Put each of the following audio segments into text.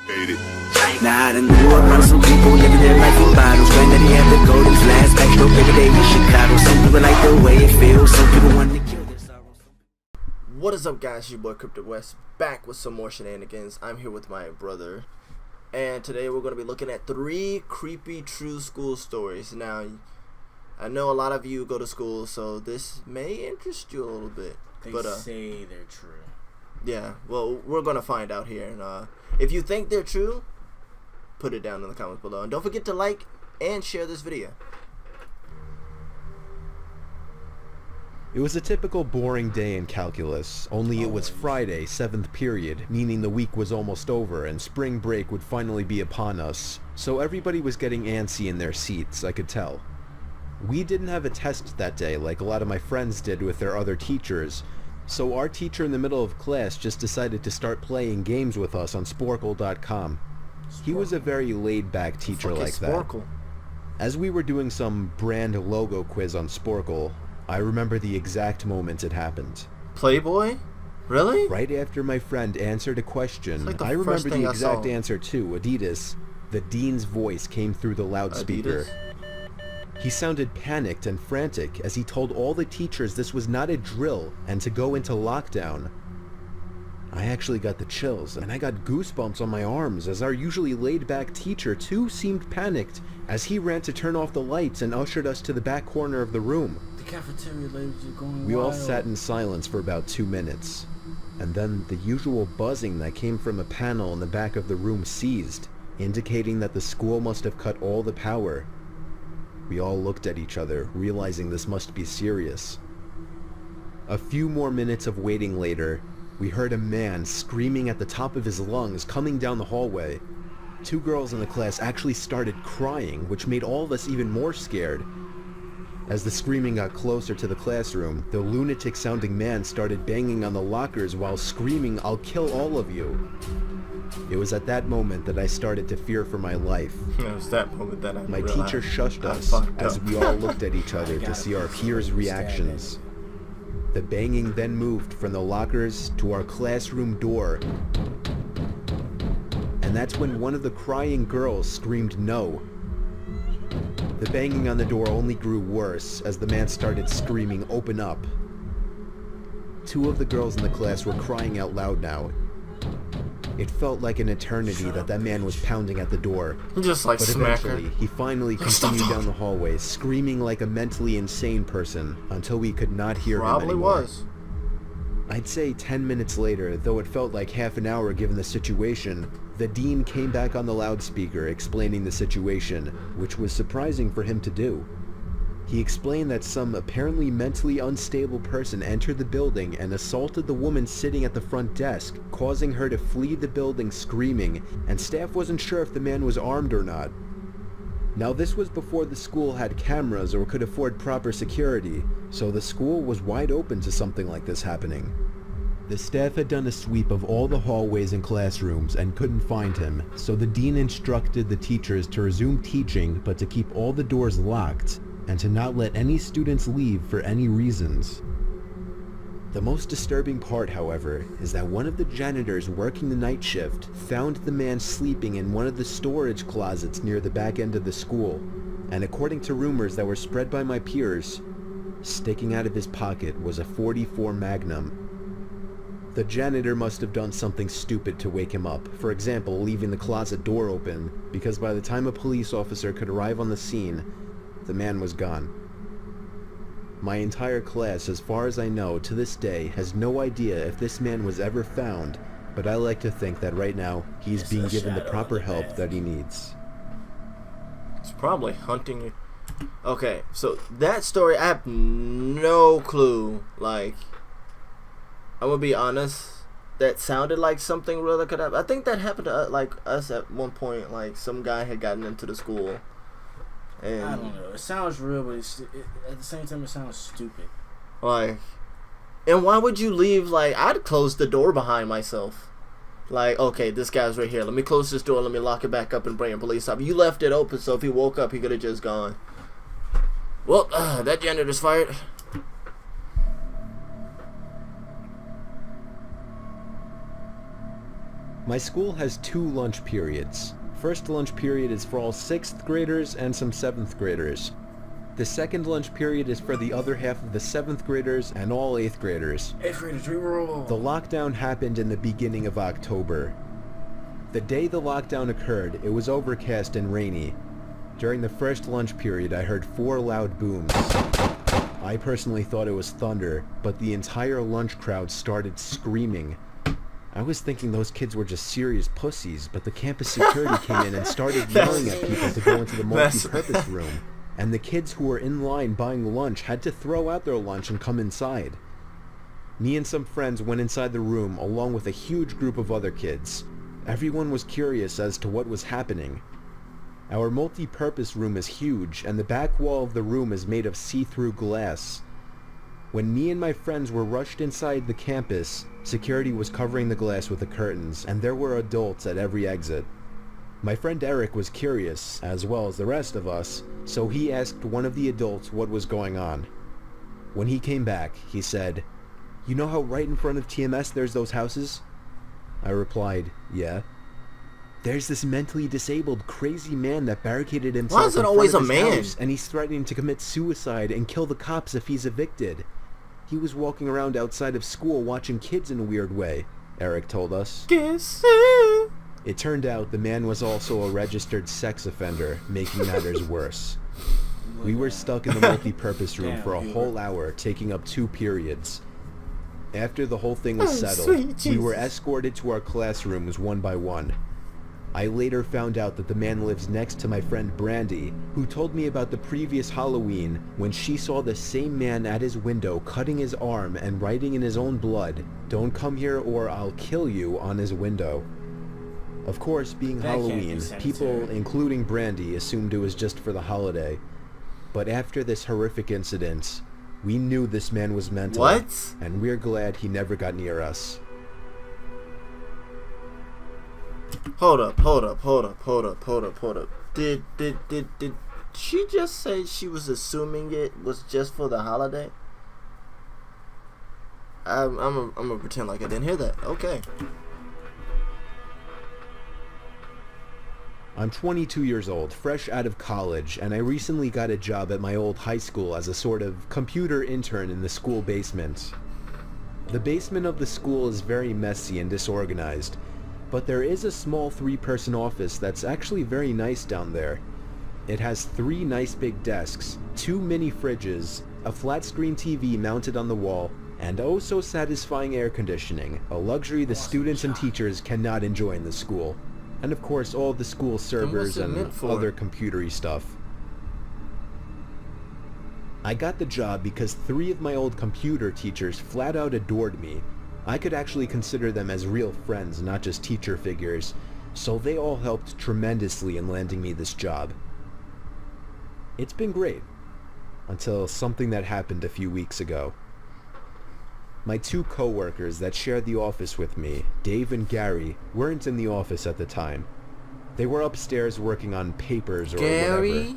Now I done grew up around some people living their life in bottles. Granddaddy had the golden flask, back though every day in Chicago. Some people like the way it feels, some people want to kill their sorrows. What is up, guys? Your boy Cryptic West, back with some more shenanigans. I'm here with my brother, and today we're going to be looking at 3 creepy true school stories. Now, I know a lot of you go to school, so this may interest you a little bit. They say they're true. Yeah, well, we're going to find out here. And if you think they're true, put it down in the comments below. And don't forget to like and share this video. It was a typical boring day in calculus, only it was Friday, 7th period, meaning the week was almost over and spring break would finally be upon us, so everybody was getting antsy in their seats, I could tell. We didn't have a test that day like a lot of my friends did with their other teachers, so our teacher in the middle of class just decided to start playing games with us on Sporkle.com. He was a very laid-back teacher like that. As we were doing some brand logo quiz on Sporkle, I remember the exact moment it happened. Playboy? Really? Right after my friend answered a question, like I remember the exact answer too, Adidas. The dean's voice came through the loudspeaker. Adidas? He sounded panicked and frantic as he told all the teachers this was not a drill and to go into lockdown. I actually got the chills and I got goosebumps on my arms as our usually laid-back teacher too seemed panicked as he ran to turn off the lights and ushered us to the back corner of the room. The cafeteria ladies are going We all wild. sat in silence for about 2 minutes, and then the usual buzzing that came from a panel in the back of the room ceased, indicating that the school must have cut all the power. We all looked at each other, realizing this must be serious. A few more minutes of waiting later, we heard a man screaming at the top of his lungs coming down the hallway. 2 girls in the class actually started crying, which made all of us even more scared. As the screaming got closer to the classroom, the lunatic-sounding man started banging on the lockers while screaming, "I'll kill all of you." It was at that moment that I started to fear for my life. It was that moment that I My realized teacher shushed us as we all looked at each other to see our peers' reactions. The banging then moved from the lockers to our classroom door. And that's when one of the crying girls screamed no. The banging on the door only grew worse as the man started screaming, "Open up." 2 of the girls in the class were crying out loud now. It felt like an eternity that man was pounding at the door. Just like But eventually, he finally continued down the hallway, screaming like a mentally insane person until we could not hear him Probably anymore. was. I'd say 10 minutes later, though it felt like half an hour given the situation, the dean came back on the loudspeaker explaining the situation, which was surprising for him to do. He explained that some apparently mentally unstable person entered the building and assaulted the woman sitting at the front desk, causing her to flee the building screaming, and staff wasn't sure if the man was armed or not. Now this was before the school had cameras or could afford proper security, so the school was wide open to something like this happening. The staff had done a sweep of all the hallways and classrooms and couldn't find him, so the dean instructed the teachers to resume teaching but to keep all the doors locked and to not let any students leave for any reasons. The most disturbing part, however, is that one of the janitors working the night shift found the man sleeping in one of the storage closets near the back end of the school, and according to rumors that were spread by my peers, sticking out of his pocket was a .44 Magnum. The janitor must have done something stupid to wake him up, for example leaving the closet door open, because by the time a police officer could arrive on the scene, the man was gone. My entire class, as far as I know, to this day, has no idea if this man was ever found, but I like to think that right now, he's being given the proper help that he needs. It's probably hunting you. Okay, so that story, I have no clue. Like, I'm gonna be honest, that sounded like something real that could happen. I think that happened to us at one point. Like, some guy had gotten into the school. And I don't know. It sounds real, but at the same time, it sounds stupid. Like, and why would you leave? Like, I'd close the door behind myself. Like, okay, this guy's right here. Let me close this door. Let me lock it back up and bring a police up. You left it open, so if he woke up, he could have just gone. Well, that janitor's fired. My school has 2 lunch periods. First lunch period is for all 6th graders and some 7th graders. The second lunch period is for the other half of the 7th graders and all 8th graders. 8th graders, we roll. The lockdown happened in the beginning of October. The day the lockdown occurred, it was overcast and rainy. During the first lunch period, I heard 4 loud booms. I personally thought it was thunder, but the entire lunch crowd started screaming. I was thinking those kids were just serious pussies, but the campus security came in and started yelling at people to go into the multi-purpose room. And the kids who were in line buying lunch had to throw out their lunch and come inside. Me and some friends went inside the room along with a huge group of other kids. Everyone was curious as to what was happening. Our multi-purpose room is huge, and the back wall of the room is made of see-through glass. When me and my friends were rushed inside the campus, security was covering the glass with the curtains, and there were adults at every exit. My friend Eric was curious, as well as the rest of us, so he asked one of the adults what was going on. When he came back, he said, "You know how right in front of TMS there's those houses?" I replied, "Yeah." "There's this mentally disabled, crazy man that barricaded himself Why is it in always front of a his man? house, and he's threatening to commit suicide and kill the cops if he's evicted. He was walking around outside of school watching kids in a weird way," Eric told us. It turned out the man was also a registered sex offender, making matters worse. We were stuck in the multi-purpose room for a whole hour, taking up 2 periods. After the whole thing was settled, we were escorted to our classrooms one by one. I later found out that the man lives next to my friend Brandy, who told me about the previous Halloween when she saw the same man at his window cutting his arm and writing in his own blood, "Don't come here or I'll kill you," on his window. Of course, being That can't be Halloween, sanitary. people, including Brandy, assumed it was just for the holiday. But after this horrific incident, we knew this man was mental. What? And we're glad he never got near us. Hold up. Did she just say she was assuming it was just for the holiday? I'm gonna pretend like I didn't hear that. Okay. I'm 22 years old, fresh out of college, and I recently got a job at my old high school as a sort of computer intern in the school basement. The basement of the school is very messy and disorganized, but there is a small 3-person office that's actually very nice down there. It has 3 nice big desks, 2 mini fridges, a flat screen TV mounted on the wall, and oh so satisfying air conditioning, a luxury the students and teachers cannot enjoy in the school. And of course all the school servers it and meant for? other computery stuff. I got the job because 3 of my old computer teachers flat out adored me. I could actually consider them as real friends, not just teacher figures, so they all helped tremendously in landing me this job. It's been great, until something that happened a few weeks ago. My 2 co-workers that shared the office with me, Dave and Gary, weren't in the office at the time. They were upstairs working on papers or whatever.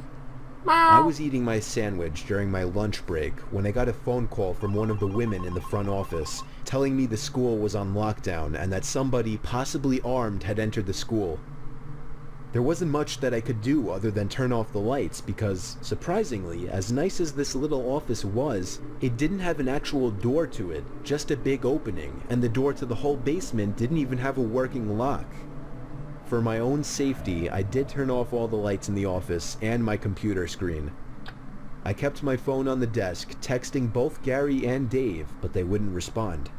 I was eating my sandwich during my lunch break when I got a phone call from one of the women in the front office telling me the school was on lockdown and that somebody, possibly armed, had entered the school. There wasn't much that I could do other than turn off the lights because, surprisingly, as nice as this little office was, it didn't have an actual door to it, just a big opening, and the door to the whole basement didn't even have a working lock. For my own safety, I did turn off all the lights in the office and my computer screen. I kept my phone on the desk, texting both Gary and Dave, but they wouldn't respond.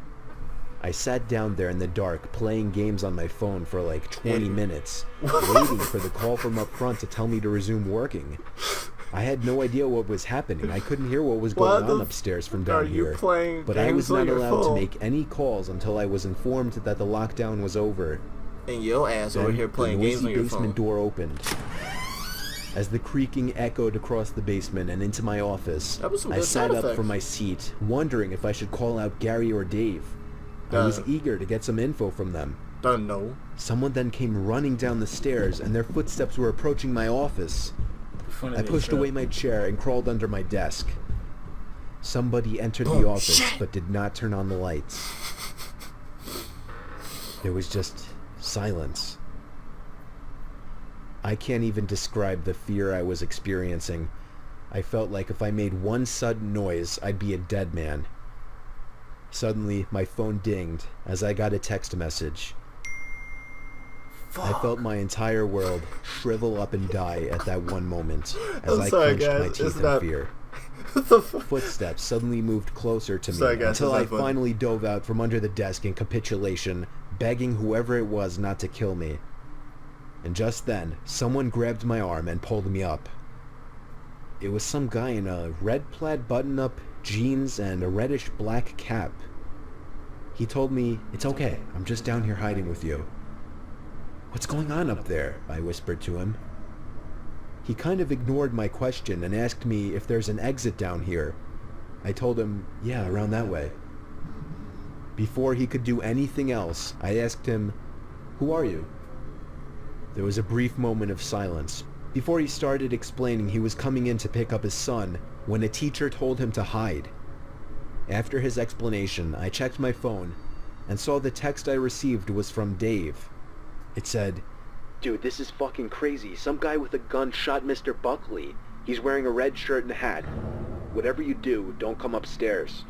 I sat down there in the dark, playing games on my phone for like 20 minutes, waiting for the call from up front to tell me to resume working. I had no idea what was happening. I couldn't hear what was going on upstairs from down here. But I was not allowed to make any calls until I was informed that the lockdown was over. And your ass over here playing the games on noisy your basement phone. door opened. As the creaking echoed across the basement and into my office, That was some I good sat sound up effects. from my seat, wondering if I should call out Gary or Dave. I was eager to get some info from them. Don't know. Someone then came running down the stairs, and their footsteps were approaching my office. I pushed away my chair and crawled under my desk. Somebody entered the office, but did not turn on the lights. There was just Silence. I can't even describe the fear I was experiencing. I felt like if I made one sudden noise, I'd be a dead man. Suddenly, my phone dinged as I got a text message. I felt my entire world shrivel up and die at that one moment as I clenched my teeth in fear. Footsteps suddenly moved closer to me until I finally dove out from under the desk in capitulation, begging whoever it was not to kill me. And just then, someone grabbed my arm and pulled me up. It was some guy in a red plaid button-up, jeans, and a reddish-black cap. He told me, "It's okay, I'm just down here hiding with you." "What's going on up there?" I whispered to him. He kind of ignored my question and asked me if there's an exit down here. I told him, "Yeah, around that way." Before he could do anything else, I asked him, "Who are you?" There was a brief moment of silence before he started explaining he was coming in to pick up his son when a teacher told him to hide. After his explanation, I checked my phone and saw the text I received was from Dave. It said, "Dude, this is fucking crazy. Some guy with a gun shot Mr. Buckley. He's wearing a red shirt and a hat. Whatever you do, don't come upstairs."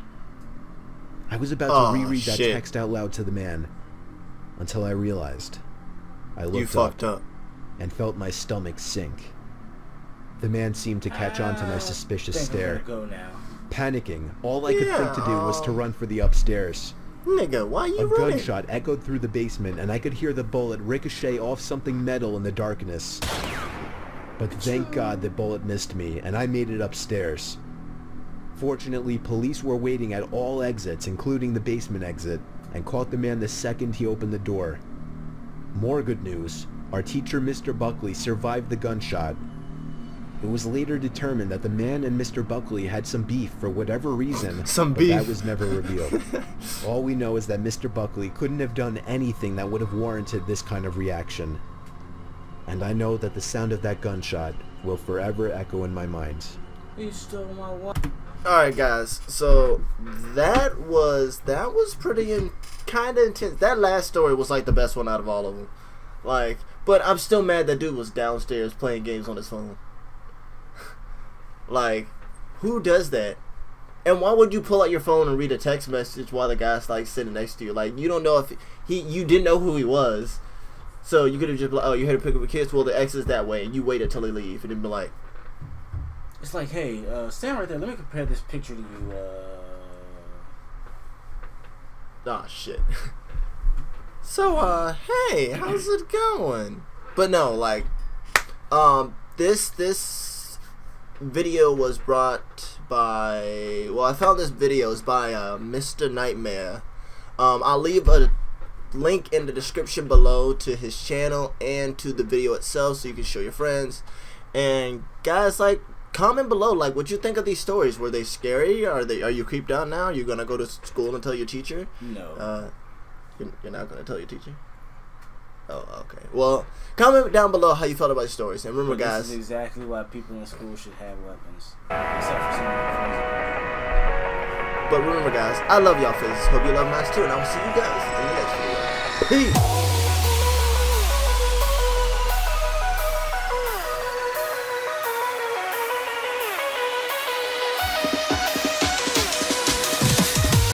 I was about to reread that text out loud to the man until I realized. I looked up and felt my stomach sink. The man seemed to catch on to my suspicious stare. Panicking, all I could think to do was to run for the upstairs. Nigga, why you running? A gunshot echoed through the basement, and I could hear the bullet ricochet off something metal in the darkness. But thank God the bullet missed me, and I made it upstairs. Fortunately, police were waiting at all exits, including the basement exit, and caught the man the second he opened the door. More good news, our teacher Mr. Buckley survived the gunshot. It was later determined that the man and Mr. Buckley had some beef for whatever reason, but that was never revealed. All we know is that Mr. Buckley couldn't have done anything that would have warranted this kind of reaction. And I know that the sound of that gunshot will forever echo in my mind. You stole my watch. Alright guys, so that was pretty kind of intense. That last story was like the best one out of all of them. Like, but I'm still mad that dude was downstairs playing games on his phone. Like, who does that? And why would you pull out your phone and read a text message while the guy's like sitting next to you? Like, you don't know if you didn't know who he was, so you could have just been like, "Oh, you're here to pick up your kids. Well, the exit's that way," and you waited till they leave, and then be like, "It's like, hey, stand right there. Let me compare this picture to you." Oh shit. So hey, how's it going? But no, like, this video was brought by, well, I found this video is by Mr.Nightmare. I'll leave a link in the description below to his channel and to the video itself so you can show your friends. And guys, like, comment below, like, what you think of these stories. Were they scary? Are you creeped out now? Are you gonna go to school and tell your teacher? No. You're not gonna tell your teacher? Oh, okay. Well, comment down below how you felt about the stories. And remember, guys, this is exactly why people in school should have weapons. Except for some crazy. But remember, guys, I love y'all faces. Hope you love mine too, and I will see you guys in the next video. Peace.